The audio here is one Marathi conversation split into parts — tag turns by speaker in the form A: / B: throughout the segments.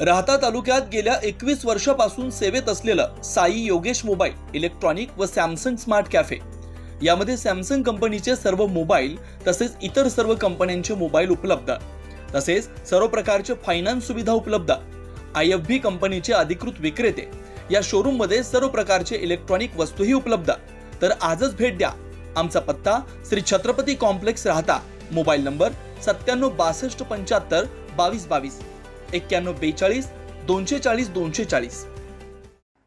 A: राहता तालुक्यात गेल्या 21 वर्षापासून सेवेत असलेलं साई योगेश मोबाईल इलेक्ट्रॉनिक व सॅमसंग स्मार्ट कॅफे यामध्ये सॅमसंग कंपनीचे सर्व मोबाईल तसेच इतर सर्व कंपन्यांचे मोबाईल उपलब्ध, तसेच सर्व प्रकारचे फायनान्स सुविधा उपलब्ध। IFB कंपनीचे अधिकृत विक्रेते या शोरूम मध्ये सर्व प्रकारचे इलेक्ट्रॉनिक वस्तूही उपलब्ध। तर आजच भेट द्या। आमचा पत्ता श्री छत्रपती कॉम्प्लेक्स राहता, मोबाईल नंबर 9762752222 9142 240 240।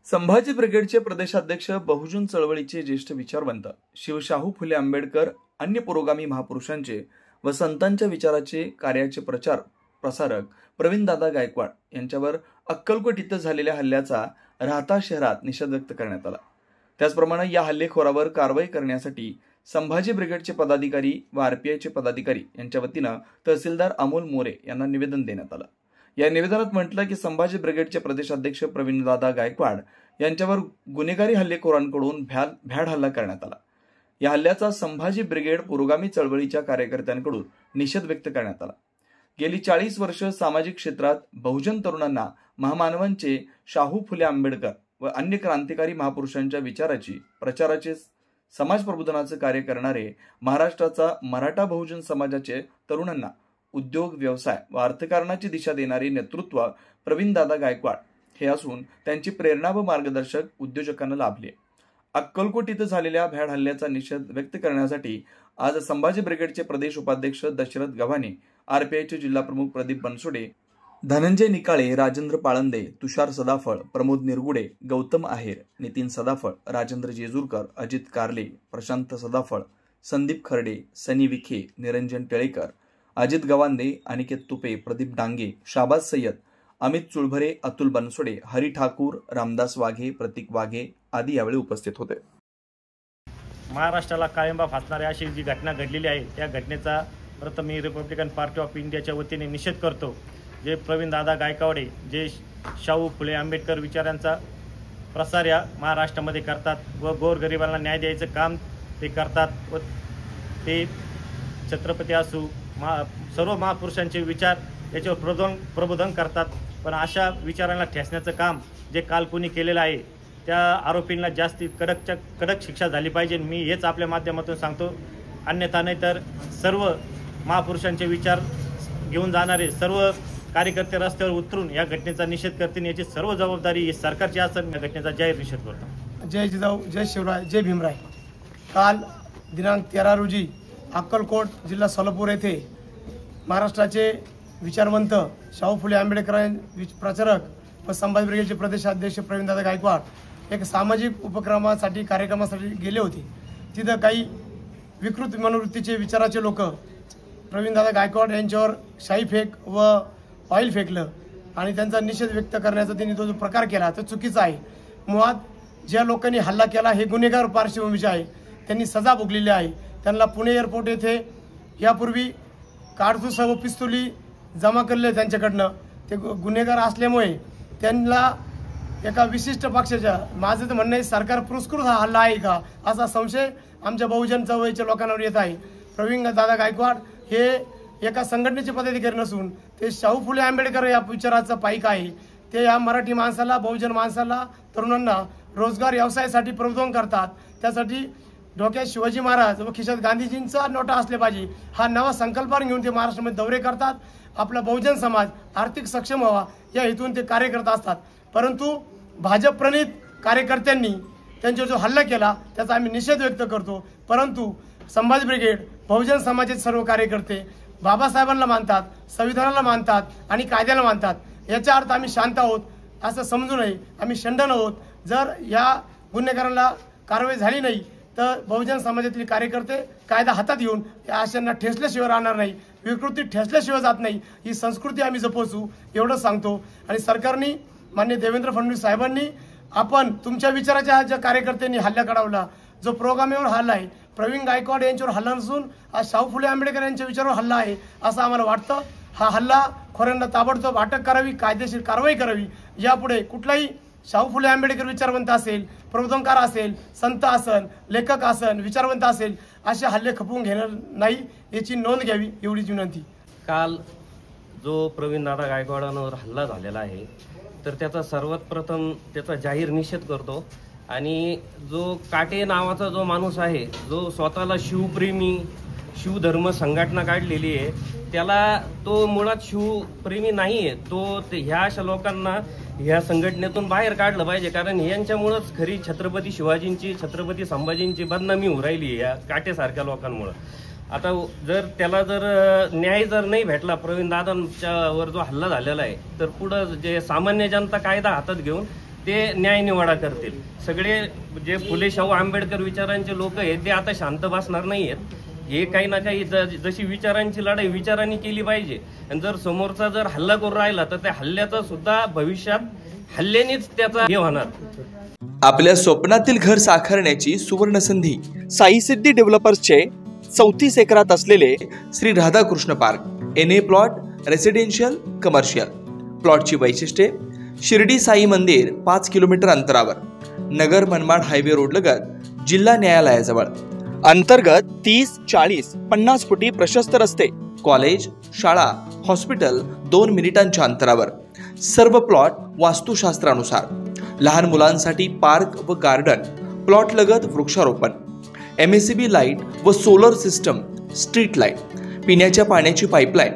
A: संभाजी ब्रिगेडचे प्रदेशाध्यक्ष, बहुजन चळवळीचे ज्येष्ठ विचारवंत, शिवशाहू फुले आंबेडकर अन्य पुरोगामी महापुरुषांचे व संतांच्या विचाराचे कार्याचे प्रचार प्रसारक प्रवीणदादा गायकवाड यांच्यावर अक्कलकोट इथं झालेल्या हल्ल्याचा राहता शहरात निषेध व्यक्त करण्यात आला। त्याचप्रमाणे या हल्लेखोरावर कारवाई करण्यासाठी संभाजी ब्रिगेडचे पदाधिकारी व RPIचे पदाधिकारी यांच्या वतीनं तहसीलदार अमोल मोरे यांना निवेदन देण्यात आलं। या निवेदनात म्हटलं की संभाजी ब्रिगेडचे प्रदेशाध्यक्ष प्रवीणदादा गायकवाड यांच्यावर गुन्हेगारी हल्लेखोरांकडून भ्याड हल्ला करण्यात आला। या हल्ल्याचा संभाजी ब्रिगेड पुरोगामी चळवळीच्या कार्यकर्त्यांकडून निषेध व्यक्त करण्यात आला। गेली 40 वर्ष सामाजिक क्षेत्रात बहुजन तरुणांना महामानवांचे, शाहू फुले आंबेडकर व अन्य क्रांतिकारी महापुरुषांच्या विचाराची प्रचाराचे समाज प्रबोधनाचे कार्य करणारे महाराष्ट्राचा मराठा बहुजन समाजाचे तरुणांना उद्योग, व्यवसाय व अर्थकारणाची दिशा देणारे नेतृत्व प्रवीणदादा गायकवाड हे असून त्यांची प्रेरणा व मार्गदर्शक उद्योजकांना लाभले। अक्कलकोट इथं झालेल्या भ्याड हल्ल्याचा निषेध व्यक्त करण्यासाठी आज संभाजी ब्रिगेडचे प्रदेश उपाध्यक्ष दशरथ गव्हाणे, RPIचे जिल्हा प्रमुख प्रदीप बनसोडे, धनंजय निकाळे, राजेंद्र पाळंदे, तुषार सदाफळ, प्रमोद निरगुडे, गौतम आहेर, नितीन सदाफळ, राजेंद्र जेजूरकर, अजित कारले, प्रशांत सदाफळ, संदीप खर्डे, सनी विखे, निरंजन टिळेकर, अजित गवांदे, अनिकेत तुपे, प्रदीप डांगे, शाबाज सय्यद, अमित चुळभरे, अतुल बनसोडे, हरी ठाकूर, रामदास वाघे, प्रतीक वाघे आदी यावेळी उपस्थित होते।
B: महाराष्ट्राला काळिंबा फासणारी अशी जी घटना घडलेली आहे त्या घटनेचा प्रथम मी रिपब्लिकन पार्टी ऑफ इंडियाच्या वतीने निषेध करतो। जे प्रवीणदादा गायकवाड जे शाहू फुले आंबेडकर विचारांचा प्रसार या महाराष्ट्रामध्ये करतात व गोरगरिबांना न्याय द्यायचं काम ते करतात व ते छत्रपती असू सर्व महापुरुषांचे विचार याच्यावर प्रबोधन करतात। पण अशा विचारांना ठेचण्याचं काम जे काल कोणी केलेलं आहे त्या आरोपींना जास्ती कडक शिक्षा झाली पाहिजे। मी हेच आपल्या माध्यमातून सांगतो। अन्यथा नाही तर सर्व महापुरुषांचे विचार घेऊन जाणारे सर्व कार्यकर्ते रस्त्यावर उतरून या घटनेचा निषेध करतील, याची सर्व जबाबदारी सरकारची असून या घटनेचा जाहीर निषेध करतो।
C: जय जिजाऊ, जय शिवराय, जय भीमराय। काल दिनांक 13 रोजी अक्कलकोट जिल्हा सोलापूर येथे महाराष्ट्राचे विचारवंत, शाहू फुले आंबेडकर प्रचारक व संभाजी ब्रिगेडचे प्रदेशाध्यक्ष प्रवीणदादा गायकवाड एक सामाजिक उपक्रमासाठी कार्यक्रमासाठी गेले होते। तिथं काही विकृत मनोवृत्तीचे विचाराचे लोक प्रवीणदादा गायकवाड यांच्यावर शाई फेक व ऑइल फेकलं आणि त्यांचा निषेध व्यक्त करण्याचा त्यांनी तो जो प्रकार केला तो चुकीचा आहे। मुळात ज्या लोकांनी हल्ला केला हे गुन्हेगार पार्श्वभूमीचे आहे, त्यांनी सजा भोगलेली आहे। त्यांना पुणे एअरपोर्ट येथे यापूर्वी कारतूस व पिस्तुली जमा केले त्यांच्याकडनं। ते गुन्हेगार असल्यामुळे त्यांना एका विशिष्ट पक्षाच्या, माझं तर म्हणणं आहे सरकार पुरस्कृत हा हल्ला आहे का असा संशय आमच्या बहुजन चळवळीच्या लोकांवर येत आहे। प्रवीणदादा गायकवाड हे एका संघटनेचे पदाधिकारी नसून ते शाहू फुले आंबेडकर या विचाराचा पाईक आहे। ते या मराठी माणसाला, बहुजन माणसाला, तरुणांना रोजगार व्यवसायासाठी प्रबोधन करतात। त्यासाठी डोक्यात शिवाजी महाराज व खिशात गांधीजींचा नोटा असले पाहिजे हा नवा संकल्प घेऊन ते महाराष्ट्रामध्ये दौरे करतात। आपला बहुजन समाज आर्थिक सक्षम व्हावा या हेतून ते कार्य करत असतात। परंतु भाजप प्रणित कार्यकर्त्यांनी त्यांचा जो हल्ला केला त्याचा आम्ही निषेध व्यक्त करतो। परंतु संभाजी ब्रिगेड, बहुजन समाजाचे सर्व कार्यकर्ते बाबासाहेबांना मानतात, संविधानाला मानतात आणि कायद्याला मानतात। याचा अर्थ आम्ही शांत आहोत असं समजू नये, आम्ही शंडन आहोत। जर या गुन्हेगारांना कारवाई झाली नाही तर बहुजन समाजातील कार्यकर्ते कायदा हातात घेऊन या आशांना ठेचल्याशिवाय राहणार नाही, विकृती ठेचल्याशिवाय जात नाही। ही संस्कृती आम्ही जपवू एवढं सांगतो। आणि सरकारने, माननीय देवेंद्र फडणवीस साहेबांनी, आपण तुमच्या विचाराच्या ज्या कार्यकर्त्यांनी हल्ला घडवला, जो प्रोग्रामीवर हल्ला आहे, प्रवीण गायकवाड यांच्यावर हल्ला नसून हा शाहू फुले आंबेडकर यांच्या विचारावर हल्ला आहे असं आम्हाला वाटतं। हा हल्ला खोऱ्यांना ताबडतोब अटक करावी, कायदेशीर कारवाई करावी। यापुढे कुठलाही शाहू फुले आंबेडकर विचारवंत असेल, प्रबोधनकार असेल, संत असेल, लेखक असेल, विचारवंत असेल असे हल्ले खपवून घेणार नाही याची नोंद घ्यावी एवढीच विनंती।
D: काल जो प्रवीणदादा गायकवाडांवर हल्ला झालेला आहे तर त्याचा सर्वात प्रथम त्याचा जाहीर निषेध करतो. आणि जो काटे नावाचा जो माणूस आहे, जो स्वतःला शिवप्रेमी, शिवधर्म संघटना काढलेली आहे, त्याला तो मुळात शिवप्रेमी नाही आहे. तो ह्या अशा लोकांना ह्या संघटनेतून बाहेर काढलं पाहिजे, कारण यांच्यामुळंच खरी छत्रपती शिवाजींची, छत्रपती संभाजींची बदनामी होऊ राहिली या काटेसारख्या लोकांमुळं. आता त्याला न्याय जर नाही भेटला, प्रवीणदादांच्यावर जो हल्ला झालेला आहे, तर पुढं जे सामान्य जनता कायदा हातात घेऊन ते न्याय निवाडा करतील. सगळे जे फुले शाहू आंबेडकर विचारांचे लोक आहेत ते आता शांत बसणार नाही आहेत. हे काही ना काही जशी विचारांची लढाई विचारांनी केली पाहिजे. आणि जर समोरचा हल्ला करून राहिला तर त्या हल्ल्याचा सुद्धा भविष्यात हल्ल्यानेच त्याचा हे होणार.
A: आपल्या स्वप्नातील घर साकारण्याची सुवर्ण संधी साई सिद्धी डेव्हलपर्सचे 34 एकरात असलेले Shri Radhakrishna park. NA plot, residential, commercial. प्लॉटची वैशिष्ट्ये: शिर्डी साई मंदिर 5 किलोमीटर अंतरावर, नगर मनमाड हायवे रोड लगत, जिल्हा न्यायालयाजवळ. अंतर्गत 30, 40, 50 फुटी प्रशस्त रस्ते, कॉलेज, शाळा, हॉस्पिटल 2 मिनिटांच्या अंतरावर. सर्व प्लॉट वास्तुशास्त्रानुसार. लहान मुलांसाठी पार्क व गार्डन. प्लॉट लगत वृक्षारोपण, MACB लाईट व सोलर सिस्टम, स्ट्रीट लाईट, पिण्याच्या पाण्याची पाईपलाईन,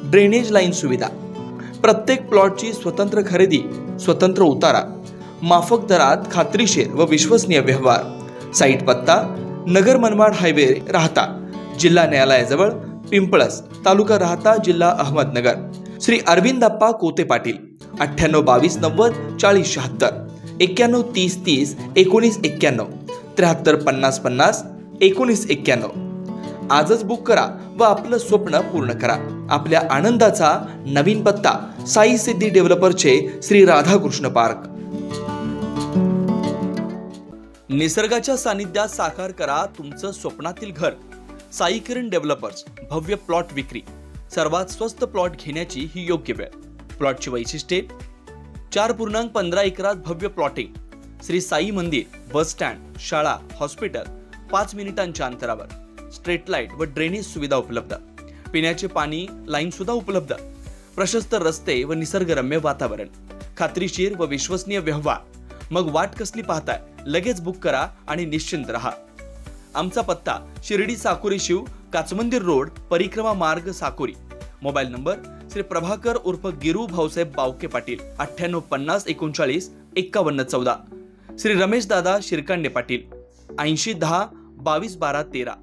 A: ड्रेनेज लाईन सुविधा. प्रत्येक प्लॉटची स्वतंत्र खरेदी, स्वतंत्र उतारा, माफक दरात खात्रीशीर व विश्वसनीय व्यवहार. साईट पत्ता: नगर मनमाड हायवे, राहता, जिल्हा न्यायालयाजवळ, पिंपळस, तालुका राहता, जिल्हा अहमदनगर. श्री अरविंदप्पा कोते पाटील. 98 22 90 40 76, 91 30 30 19 91, 73 50 50 19 91. आजच बुक करा व आपलं स्वप्न पूर्ण करा. आपल्या आनंदाचा नवीन पत्ता: साई सिद्धी डेव्हलपरचे श्री राधाकृष्ण पार्क. निसर्गाच्या सानिध्यात साकार करा तुमचं स्वप्नातील घर. साई किरण डेव्हलपर्स. भव्य प्लॉट विक्री. सर्वात स्वस्त प्लॉट घेण्याची ही योग्य वेळ. प्लॉटची वैशिष्ट्ये: 4.15 एकरात भव्य प्लॉटिंग. श्री साई मंदिर, बस स्टँड, शाळा, हॉस्पिटल 5 मिनिटांच्या अंतरावर. स्ट्रीट लाईट व ड्रेनेज सुविधा उपलब्ध. पिण्याचे पाणी लाईन सुद्धा उपलब्ध. प्रशस्त रस्ते व निसर्गरम्य वातावरण. खात्रीशीर व विश्वसनीय व्यवहार. मग वाट कसली पाहताय? लगेच बुक करा आणि निश्चिंत रहा. आमचा पत्ता: शिर्डी साकोरी शिव, काचमंदिर रोड, परिक्रमा मार्ग, साकोरी. मोबाईल नंबर: श्री प्रभाकर उर्फ गिरू भाऊसाहेब बावके पाटील. 98 50 39 51 14. श्री रमेश दादा शिरकांडे पाटील. 80 10 22 12 13.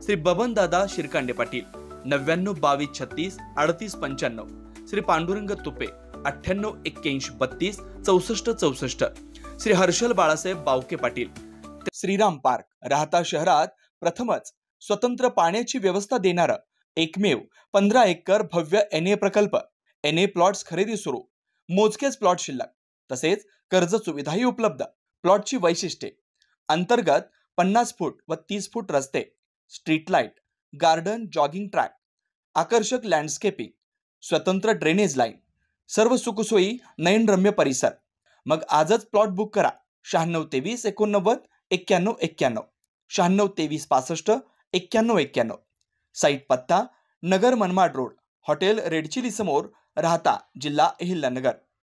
A: श्री बबन दादा शिरकांडे पाटील. 99 22 36 38 95. श्री पांडुरंग तुपे. 98 81 32 64 64. श्री हर्षल बाळासाहेब बावके पाटील. श्रीराम पार्क. राहता शहरात प्रथमच स्वतंत्र पाण्याची व्यवस्था देणारं एकमेव 15 एकर भव्य NA प्रकल्प. NA प्लॉट्स खरेदी सुरू. मोजकेच प्लॉट शिल्लक. तसेच कर्ज सुविधाही उपलब्ध. प्लॉटची वैशिष्ट्ये: अंतर्गत 50 फूट व 30 फूट रस्ते, street light, garden, jogging track, आकर्षक लँडस्केपिंग, स्वतंत्र ड्रेनेज लाईन. सर्व सुखसोयी, नयनरम्य परिसर. मग आजच प्लॉट बुक करा. 96 23 89 91 91, 96 23 65 91 91. साईट पत्ता: Nagar Manmad road, hotel red chilli समोर, राहता, जिल्हा अहिल्यानगर.